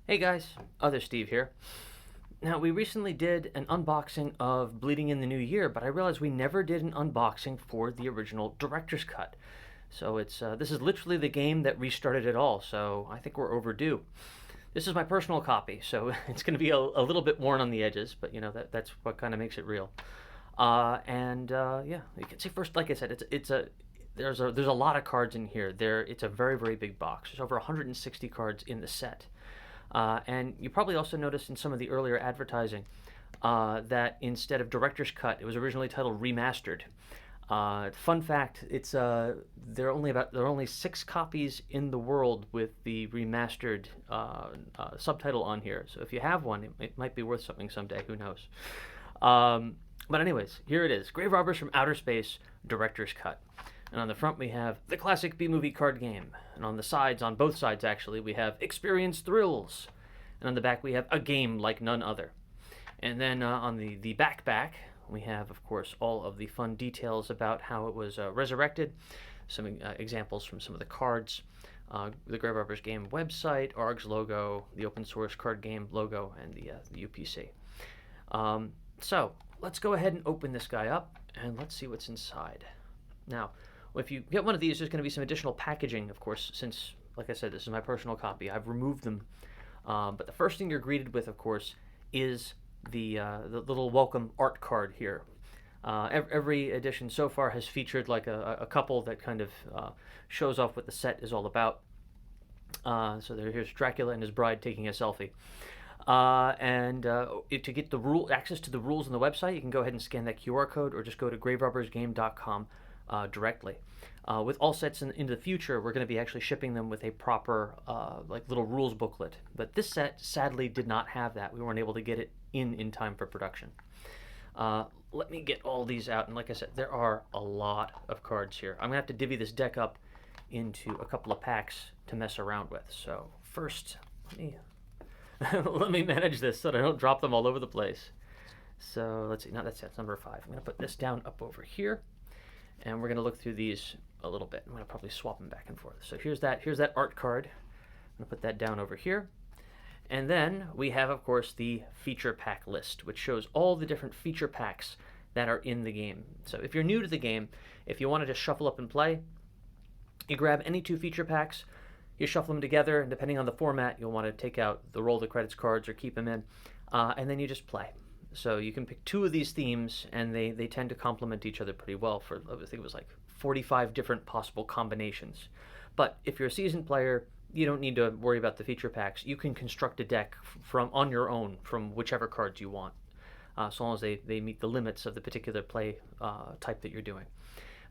Hey guys, other Steve here. Now, we recently did an unboxing of Bleeding in the New Year, but I realized we never did an unboxing for the original director's cut. So this is literally the game that restarted it all, so I think we're overdue. This is my personal copy, so it's going to be a little bit worn on the edges, but that's what kind of makes it real. Yeah, you can see first, like I said, there's a lot of cards in here. It's a very big box. There's over 160 cards in the set. And you probably also noticed in some of the earlier advertising that instead of Director's Cut, it was originally titled Remastered. Fun fact: there are only 6 copies in the world with the remastered subtitle on here. So if you have one, it might be worth something someday. Who knows? But anyways, here it is: Grave Robbers from Outer Space, Director's Cut. And on the front we have the classic B-movie card game. And on the sides, on both sides actually, we have Experience Thrills. And on the back we have A Game Like None Other. And then on the back, we have, of course, all of the fun details about how it was resurrected, some examples from some of the cards, the Grave Robbers game website, ARG's logo, the open source card game logo, and the UPC. So let's go ahead and open this guy up, and let's see what's inside. Now, if you get one of these, there's going to be some additional packaging, of course, since, like I said, this is my personal copy. I've removed them. But the first thing you're greeted with, of course, is the little welcome art card here. Every edition so far has featured like a couple that kind of shows off what the set is all about. Here's Dracula and his bride taking a selfie. To get access to the rules on the website, you can go ahead and scan that QR code or just go to graverobbersgame.com directly. With all sets in the future, we're going to be actually shipping them with a proper little rules booklet. But this set sadly did not have that. We weren't able to get it in time for production. Let me get all these out, and like I said, there are a lot of cards here. I'm going to have to divvy this deck up into a couple of packs to mess around with. So first, let me manage this so that I don't drop them all over the place. So let's see. No, that's number 5. I'm going to put this down up over here, and we're going to look through these a little bit. I'm going to probably swap them back and forth. So here's that art card. I'm going to put that down over here. And then we have, of course, the feature pack list, which shows all the different feature packs that are in the game. So if you're new to the game, if you want to just shuffle up and play, you grab any 2 feature packs, you shuffle them together, and depending on the format, you'll want to take out the roll the credits cards or keep them in, and then you just play. So you can pick 2 of these themes, and they tend to complement each other pretty well for, I think it was like 45 different possible combinations. But if you're a seasoned player, you don't need to worry about the feature packs. You can construct a deck on your own from whichever cards you want, so long as they meet the limits of the particular play type that you're doing.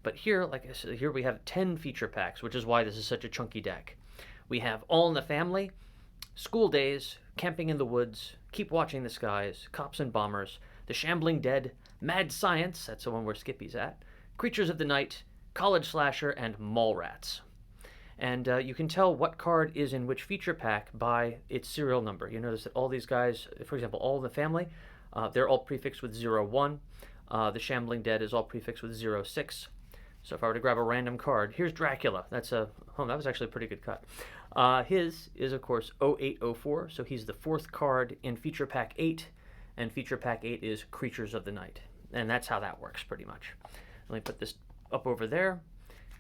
But here, like I said, here we have 10 feature packs, which is why this is such a chunky deck. We have All in the Family, School Days, Camping in the Woods, Keep Watching the Skies, Cops and Bombers, The Shambling Dead, Mad Science, that's the one where Skippy's at, Creatures of the Night, College Slasher, and Mallrats. And you can tell what card is in which feature pack by its serial number. You notice that all these guys, for example, All in the Family, they're all prefixed with 01. The Shambling Dead is all prefixed with 06. So if I were to grab a random card, here's Dracula. That was actually a pretty good cut. His is, of course, 0804, so he's the 4th card in Feature Pack 8, and Feature Pack 8 is Creatures of the Night. And that's how that works, pretty much. Let me put this up over there,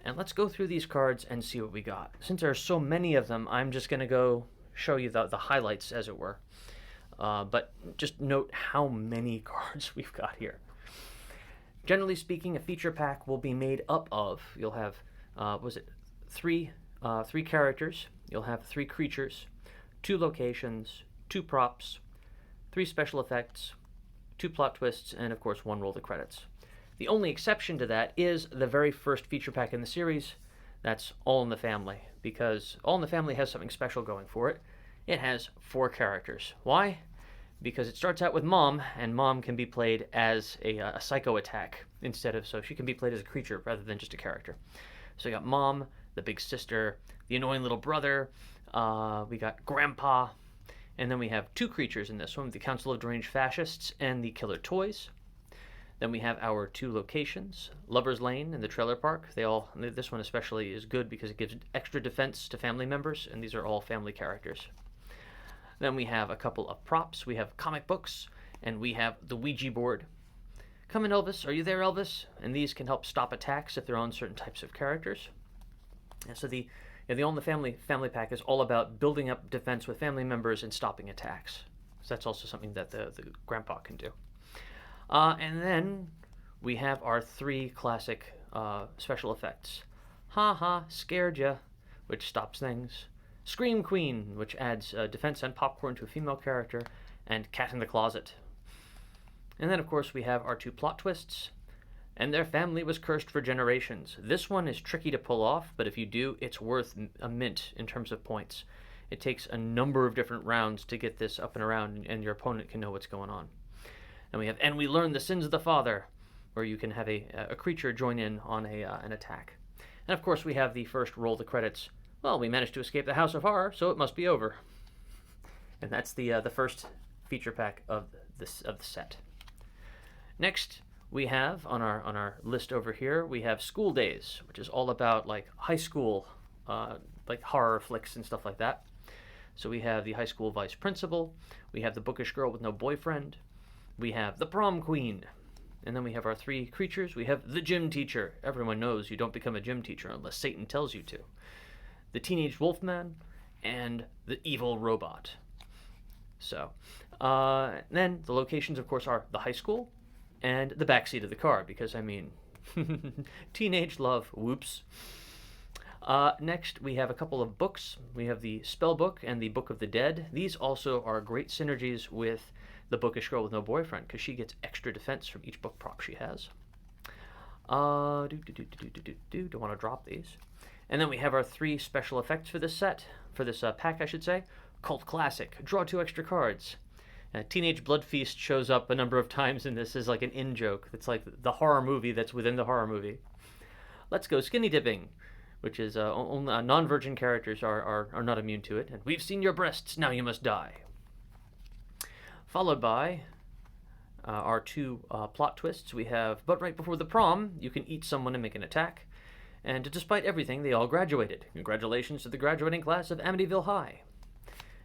and let's go through these cards and see what we got. Since there are so many of them, I'm just going to go show you the highlights, as it were. But just note how many cards we've got here. Generally speaking, a feature pack will be made up of, you'll have, 3 characters, you'll have 3 creatures, 2 locations, 2 props, 3 special effects, 2 plot twists, and of course 1 roll the credits. The only exception to that is the very first feature pack in the series. That's All in the Family, because All in the Family has something special going for it. It has 4 characters. Why? Because it starts out with Mom, and Mom can be played as a psycho attack so she can be played as a creature rather than just a character. So you got Mom, the big sister, the annoying little brother, we got Grandpa, and then we have 2 creatures in this one, the Council of Deranged Fascists and the Killer Toys. Then we have our 2 locations, Lover's Lane and the Trailer Park. This one especially is good because it gives extra defense to family members, and these are all family characters. Then we have a couple of props. We have comic books, and we have the Ouija board. Come in, Elvis. Are you there, Elvis? And these can help stop attacks if they're on certain types of characters. And so the All in the Family Pack is all about building up defense with family members and stopping attacks. So that's also something that the grandpa can do. And then we have our 3 classic special effects. Ha ha, scared ya, which stops things. Scream Queen, which adds defense and popcorn to a female character. And Cat in the Closet. And then, of course, we have our 2 plot twists. And their family was cursed for generations. This one is tricky to pull off, but if you do, it's worth a mint in terms of points. It takes a number of different rounds to get this up and around, and your opponent can know what's going on. And we have And We Learn the Sins of the Father, where you can have a creature join in on an attack. And, of course, we have the first roll the credits. Well, we managed to escape the House of Horror, so it must be over. And that's the first feature pack of the set. Next, we have on our list over here, we have School Days, which is all about like high school, like horror flicks and stuff like that. So we have the high school vice principal, we have the bookish girl with no boyfriend, we have the prom queen, and then we have our 3 creatures. We have the gym teacher. Everyone knows you don't become a gym teacher unless Satan tells you to. The teenage wolfman, and the evil robot. So, then the locations, of course, are the high school and the backseat of the car, because, I mean, teenage love, whoops. Next, we have a couple of books. We have the Spell Book and the Book of the Dead. These also are great synergies with the bookish girl with no boyfriend, because she gets extra defense from each book prop she has. Don't want to drop these. And then we have our 3 special effects for this set, for this pack, I should say. Cult Classic, draw 2 extra cards. Teenage Blood Feast shows up a number of times in this as like an in-joke. It's like the horror movie that's within the horror movie. Let's Go Skinny Dipping, which is only non-virgin characters are not immune to it. And We've Seen Your Breasts, Now You Must Die. Followed by our 2 plot twists. We have But Right Before the Prom, you can eat someone and make an attack. And despite everything, they all graduated. Congratulations to the graduating class of Amityville High.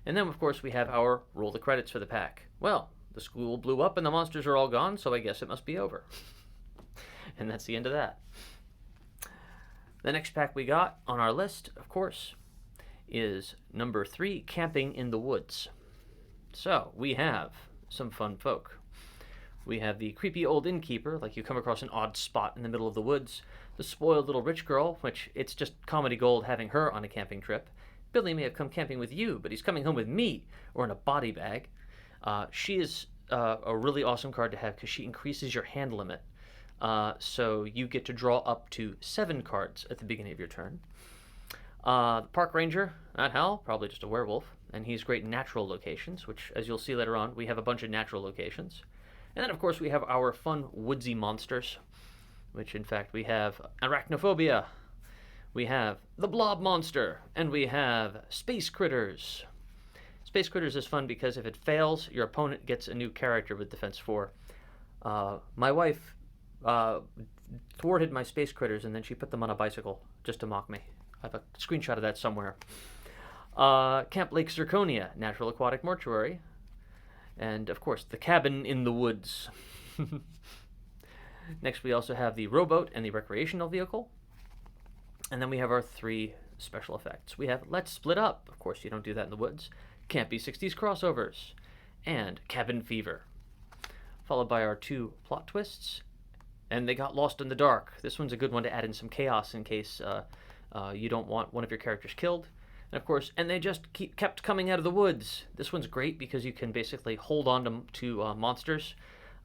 And then, of course, we have our roll the credits for the pack. Well, the school blew up and the monsters are all gone, so I guess it must be over. And that's the end of that. The next pack we got on our list, of course, is number 3, Camping in the Woods. So, we have some fun folk. We have the creepy old innkeeper, like you come across an odd spot in the middle of the woods. The spoiled little rich girl, which it's just comedy gold having her on a camping trip. Billy may have come camping with you, but he's coming home with me, or in a body bag. She is a really awesome card to have because she increases your hand limit. So you get to draw up to 7 cards at the beginning of your turn. The Park Ranger, not Hal, probably just a werewolf, and he's great in natural locations, which, as you'll see later on, we have a bunch of natural locations. And then, of course, we have our fun woodsy monsters, which, in fact, we have Arachnophobia, we have the Blob Monster, and we have Space Critters. Space Critters is fun because if it fails, your opponent gets a new character with Defense 4. My wife thwarted my Space Critters, and then she put them on a bicycle just to mock me. I have a screenshot of that somewhere. Camp Lake Zirconia, Natural Aquatic Mortuary. And, of course, the Cabin in the Woods. Next, we also have the rowboat and the recreational vehicle. And then we have our 3 special effects. We have Let's Split Up. Of course, you don't do that in the woods. Campy 60s crossovers. And Cabin Fever. Followed by our 2 plot twists. And They Got Lost in the Dark. This one's a good one to add in some chaos in case you don't want one of your characters killed. And, of course, And They Just Kept Coming Out of the Woods. This one's great because you can basically hold on to monsters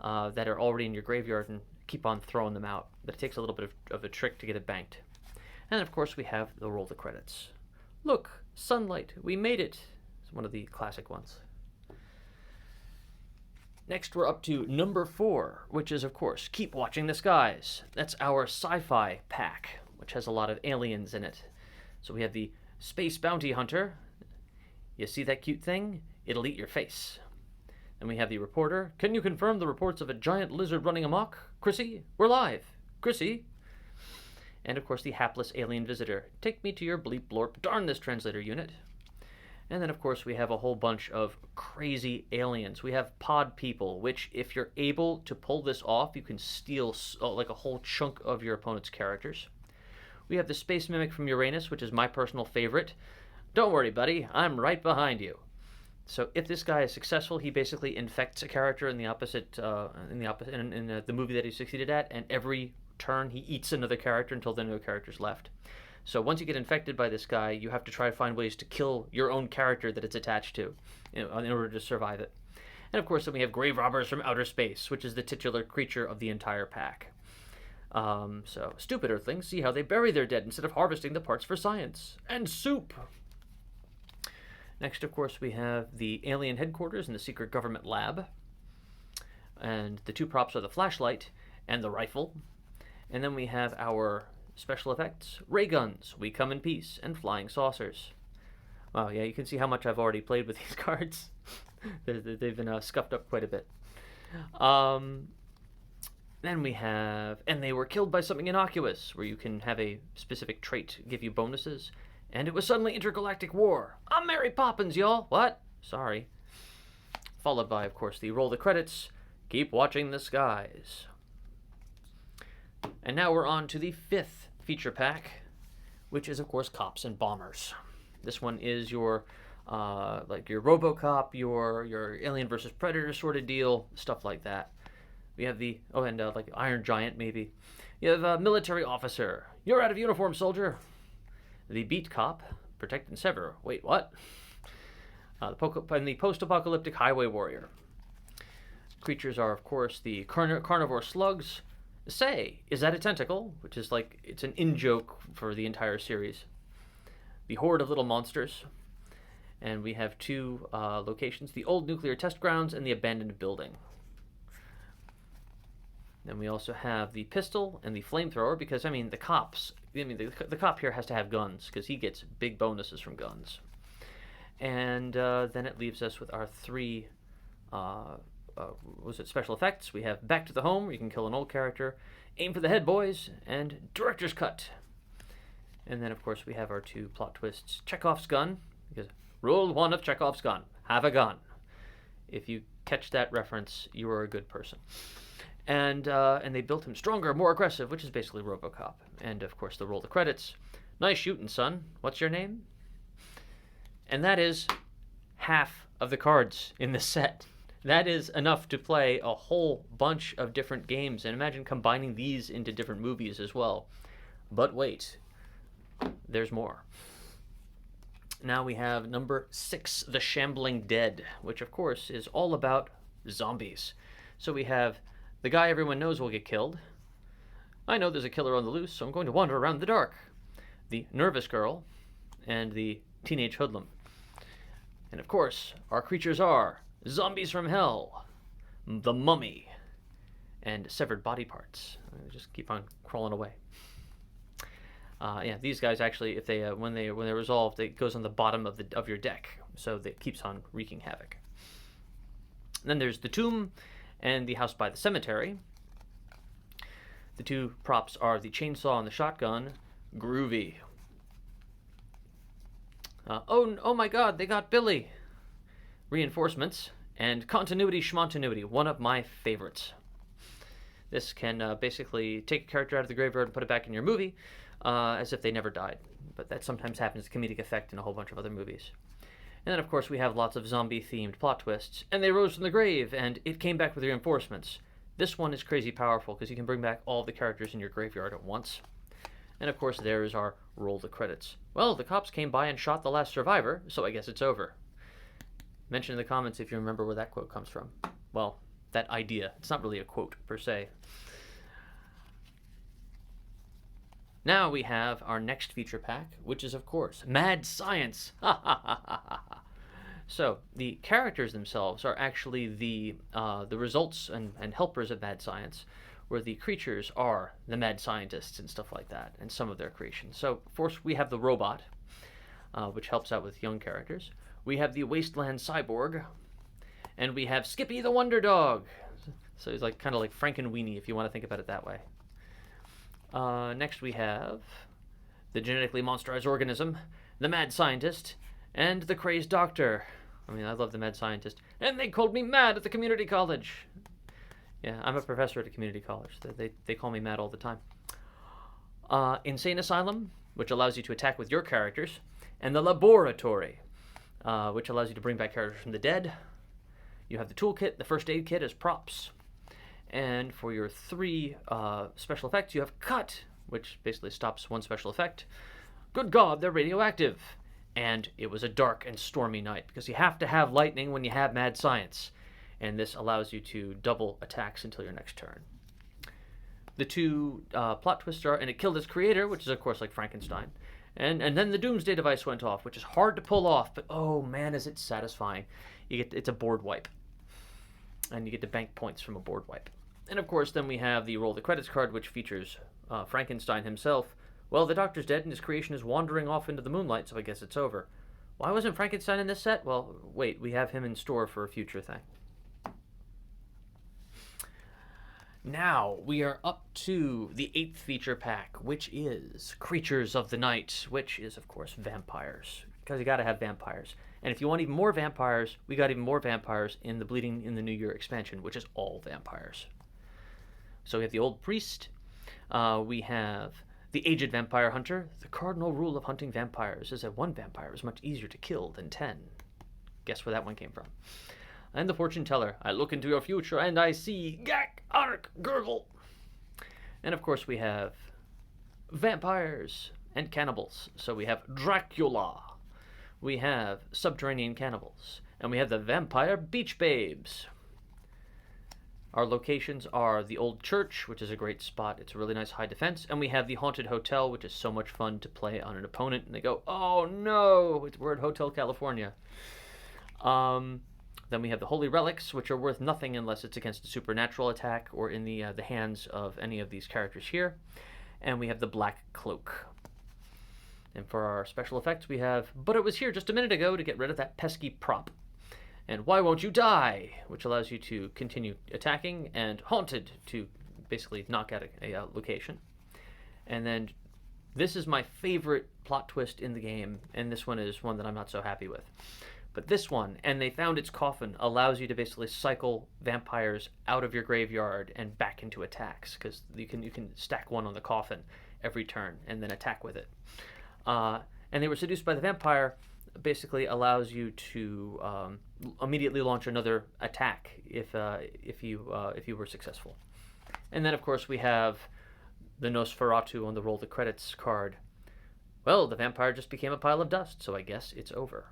that are already in your graveyard and keep on throwing them out. But it takes a little bit of a trick to get it banked. And, of course, we have the roll the credits. Look, sunlight, we made it. It's one of the classic ones. Next, we're up to number 4, which is, of course, Keep Watching the Skies. That's our sci-fi pack, which has a lot of aliens in it. So we have the Space Bounty Hunter. You see that cute thing? It'll eat your face. And we have the reporter. Can you confirm the reports of a giant lizard running amok? Chrissy, we're live. Chrissy. And, of course, the hapless alien visitor. Take me to your bleep blorp. Darn this translator unit. And then, of course, we have a whole bunch of crazy aliens. We have pod people, which, if you're able to pull this off, you can steal like a whole chunk of your opponent's characters. We have the Space Mimic from Uranus, which is my personal favorite. Don't worry, buddy, I'm right behind you. So if this guy is successful, he basically infects a character in the opposite, in the movie that he succeeded at, and every turn he eats another character until there are no characters left. So once you get infected by this guy, you have to try to find ways to kill your own character that it's attached to in order to survive it. And of course, then we have Grave Robbers from Outer Space, which is the titular creature of the entire pack. So, stupid Earthlings see how they bury their dead instead of harvesting the parts for science. And soup! Next, of course, we have the alien headquarters and the secret government lab. And the two props are the flashlight and the rifle. And then we have our special effects, ray guns, We Come in Peace, and flying saucers. Wow, yeah, you can see how much I've already played with these cards. They've been scuffed up quite a bit. Then we have, and they were killed by something innocuous, where you can have a specific trait give you bonuses. And it was suddenly intergalactic war. I'm Mary Poppins, y'all. What? Sorry. Followed by, of course, the roll the credits, keep watching the skies. And now we're on to the 5th feature pack, which is, of course, Cops and Bombers. This one is your like your RoboCop, your Alien versus Predator sort of deal, stuff like that. We have the like Iron Giant maybe. You have a military officer. You're out of uniform, soldier. The Beat Cop, Protect and Sever. Wait, what? And the post-apocalyptic highway warrior. Creatures are, of course, the carnivore slugs. Say, is that a tentacle? Which is like, it's an in-joke for the entire series. The horde of little monsters. And we have 2 locations, the old nuclear test grounds and the abandoned building. Then we also have the pistol and the flamethrower, because, I mean, the cops, the cop here has to have guns, because he gets big bonuses from guns. And then it leaves us with our 3 special effects. We have Back to the Home, where you can kill an old character, Aim for the Head, Boys, and Director's Cut. And then, of course, we have our 2 plot twists, Chekhov's gun, because Rule 1 of Chekhov's gun, have a gun. If you catch that reference, you are a good person. And they built him stronger, more aggressive, which is basically RoboCop. And, of course, the roll the credits. Nice shooting, son. What's your name? And that is half of the cards in this set. That is enough to play a whole bunch of different games. And imagine combining these into different movies as well. But wait, there's more. Now we have number 6, The Shambling Dead, which, of course, is all about zombies. So we have the guy everyone knows will get killed. I know there's a killer on the loose, so I'm going to wander around the dark. The nervous girl and the teenage hoodlum. And of course, our creatures are zombies from hell, the mummy, and severed body parts. They just keep on crawling away. Yeah, these guys actually, if they when they're resolved, it goes on the bottom of your deck, so it keeps on wreaking havoc. Then there's the tomb and the house by the cemetery. The 2 props are the chainsaw and the shotgun. Groovy. Oh my God, they got Billy. Reinforcements and continuity schmontinuity, one of my favorites. This can basically take a character out of the graveyard and put it back in your movie, as if they never died. But that sometimes happens as comedic effect in a whole bunch of other movies. And then, of course, we have lots of zombie-themed plot twists. And they rose from the grave, and it came back with reinforcements. This one is crazy powerful, because you can bring back all the characters in your graveyard at once. And, of course, there is our roll the credits. Well, the cops came by and shot the last survivor, so I guess it's over. Mention in the comments if you remember where that quote comes from. Well, that idea. It's not really a quote, per se. Now we have our next feature pack, which is, of course, Mad Science. So the characters themselves are actually the results and helpers of Mad Science, where the creatures are the mad scientists and stuff like that, and some of their creations. So, of course, we have the robot, which helps out with young characters. We have the Wasteland Cyborg, and we have Skippy the Wonder Dog. So he's like kind of like Frankenweenie, if you want to think about it that way. Next we have the genetically monsterized organism, the Mad Scientist, And the crazed doctor. I mean, I love the mad scientist. And they called me mad at the community college. Yeah, I'm a professor at a community college. They call me mad all the time. Insane Asylum, which allows you to attack with your characters. And the Laboratory, which allows you to bring back characters from the dead. You have the toolkit, the first aid kit as props. And for your 3 special effects, you have Cut, which basically stops one special effect. Good God, they're radioactive. And it was a dark and stormy night, because you have to have lightning when you have mad science. And this allows you to double attacks until your next turn. The 2 plot twists are, and it killed its creator, which is of course like Frankenstein. And then the Doomsday device went off, which is hard to pull off, but oh man, is it satisfying. It's a board wipe. And you get to bank points from a board wipe. And of course, then we have the Roll the Credits card, which features Frankenstein himself. Well, the doctor's dead and his creation is wandering off into the moonlight, so I guess it's over. Why wasn't Frankenstein in this set? Well, wait, we have him in store for a future thing. Now, we are up to the 8th feature pack, which is Creatures of the Night, which is, of course, vampires. Because you gotta have vampires. And if you want even more vampires, we got even more vampires in the Bleeding in the New Year expansion, which is all vampires. So we have the Old Priest. We have the Aged Vampire Hunter. The cardinal rule of hunting vampires is that 1 vampire is much easier to kill than 10. Guess where that one came from. And the Fortune Teller. I look into your future and I see Gak, Ark, Gurgle. And of course we have vampires and cannibals. So we have Dracula. We have subterranean cannibals. And we have the Vampire Beach Babes. Our locations are the Old Church, which is a great spot. It's a really nice high defense. And we have the Haunted Hotel, which is so much fun to play on an opponent. And they go, oh no, we're at Hotel California. Then we have the Holy Relics, which are worth nothing unless it's against a supernatural attack or in the hands of any of these characters here. And we have the Black Cloak. And for our special effects, we have, but it was here just a minute ago to get rid of that pesky prop. And Why Won't You Die, which allows you to continue attacking, and Haunted to basically knock out a location. And then this is my favorite plot twist in the game, and this one is one that I'm not so happy with. But this one, and They Found Its Coffin, allows you to basically cycle vampires out of your graveyard and back into attacks, because you can stack 1 on the coffin every turn and then attack with it. And They Were Seduced by the Vampire basically allows you to immediately launch another attack if you were successful. And then of course we have the Nosferatu on the Roll the Credits card. Well, the vampire just became a pile of dust, so I guess it's over.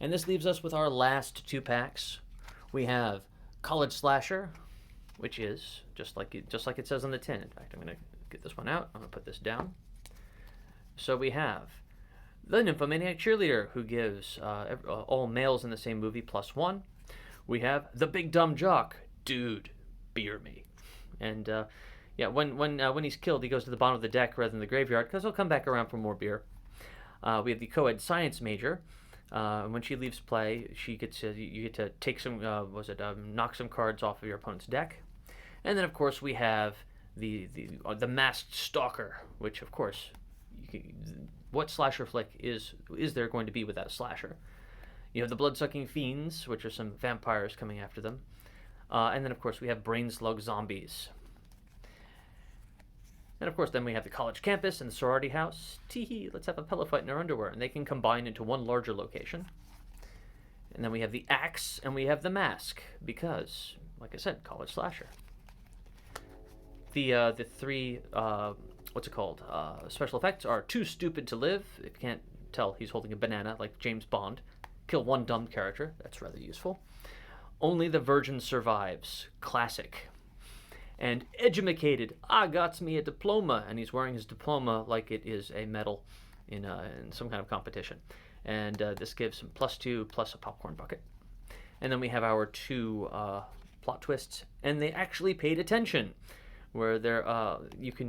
And this leaves us with our last 2 packs. We have College Slasher, which is just like it says on the tin. In fact, I'm going to get this one out. I'm going to put this down. So we have the Nymphomaniac Cheerleader, who gives all males in the same movie +1. We have the Big Dumb Jock. Dude, beer me. And yeah, when he's killed, he goes to the bottom of the deck rather than the graveyard, because he'll come back around for more beer. We have the Co-Ed Science Major. When she leaves play, you get to take some knock some cards off of your opponent's deck. And then of course we have the Masked Stalker, which of course what slasher flick is there going to be without a slasher? You have the Bloodsucking Fiends, which are some vampires coming after them. And then of course we have Brain Slug Zombies. And of course then we have the college campus and the sorority house. Tee-hee, let's have a pillow fight in our underwear. And they can combine into one larger location. And then we have the axe and we have the mask, because, like I said, college slasher. The 3 special effects are Too Stupid to Live. If you can't tell, he's holding a banana like James Bond. Kill 1 dumb character. That's rather useful. Only the Virgin Survives. Classic. And Edumacated. I got me a diploma. And he's wearing his diploma like it is a medal in some kind of competition. And this gives him +2 plus a popcorn bucket. And then we have our 2 plot twists. And they actually paid attention. Where you can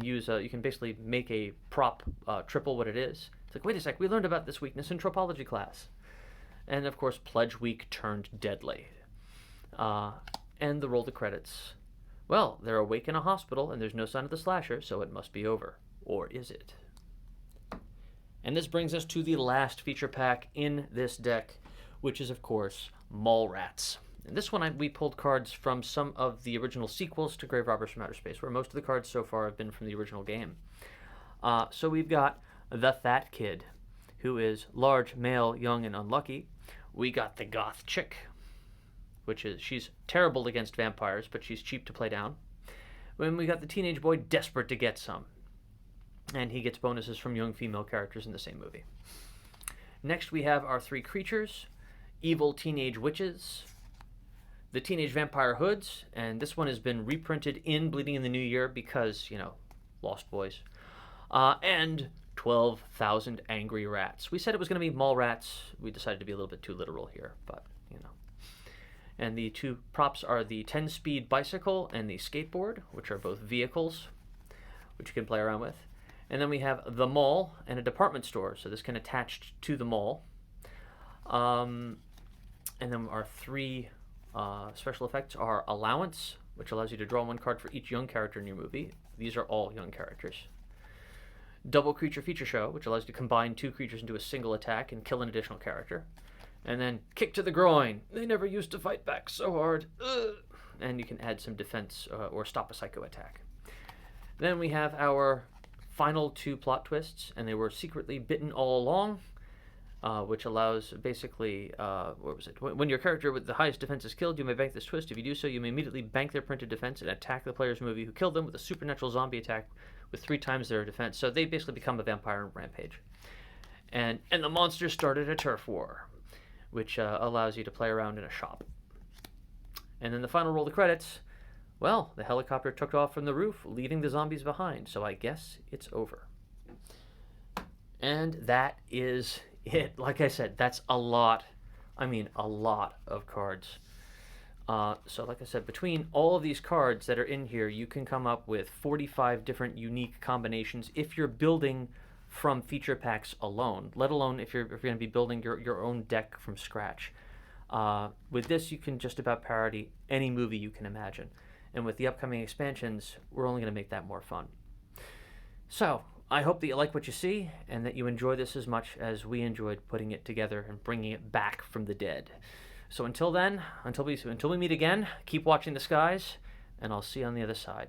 basically make a prop triple what it is. It's like, wait a sec, we learned about this weakness in tropology class. And of course, Pledge Week turned deadly. And the Roll the Credits. Well, they're awake in a hospital and there's no sign of the slasher, so it must be over. Or is it? And this brings us to the last feature pack in this deck, which is, of course, Mallrats. And this one, we pulled cards from some of the original sequels to Grave Robbers from Outer Space, where most of the cards so far have been from the original game. So we've got the Fat Kid, who is large, male, young, and unlucky. We got the Goth Chick, which is, she's terrible against vampires, but she's cheap to play down. Then we got the Teenage Boy, desperate to get some. And he gets bonuses from young female characters in the same movie. Next, we have our 3 creatures: Evil Teenage Witches, the Teenage Vampire Hoods, and this one has been reprinted in Bleeding in the New Year because, Lost Boys, and 12,000 Angry Rats. We said it was going to be Mallrats. We decided to be a little bit too literal here, but, And the 2 props are the 10-speed bicycle and the skateboard, which are both vehicles, which you can play around with. And then we have the mall and a department store, so this can attach to the mall. And then our 3 special effects are Allowance, which allows you to draw 1 card for each young character in your movie. These are all young characters. Double Creature Feature Show, which allows you to combine 2 creatures into a single attack and kill an additional character. And then Kick to the Groin. They never used to fight back so hard. Ugh. And you can add some defense or stop a psycho attack. Then we have our final 2 plot twists, and they were secretly bitten all along, which allows basically, what was it? When your character with the highest defense is killed, you may bank this twist. If you do so, you may immediately bank their printed defense and attack the player's movie who killed them with a supernatural zombie attack with 3 times their defense. So they basically become a vampire rampage. And the monsters started a turf war, which allows you to play around in a shop. And then the final roll of credits, well, the helicopter took off from the roof, leaving the zombies behind, so I guess it's over. And that is it. Like I said, that's a lot of cards. So like I said, between all of these cards that are in here, you can come up with 45 different unique combinations if you're building from feature packs alone, let alone if you're going to be building your own deck from scratch. With this, you can just about parody any movie you can imagine. And with the upcoming expansions, we're only going to make that more fun. So, I hope that you like what you see, and that you enjoy this as much as we enjoyed putting it together and bringing it back from the dead. So until then, until we meet again, keep watching the skies, and I'll see you on the other side.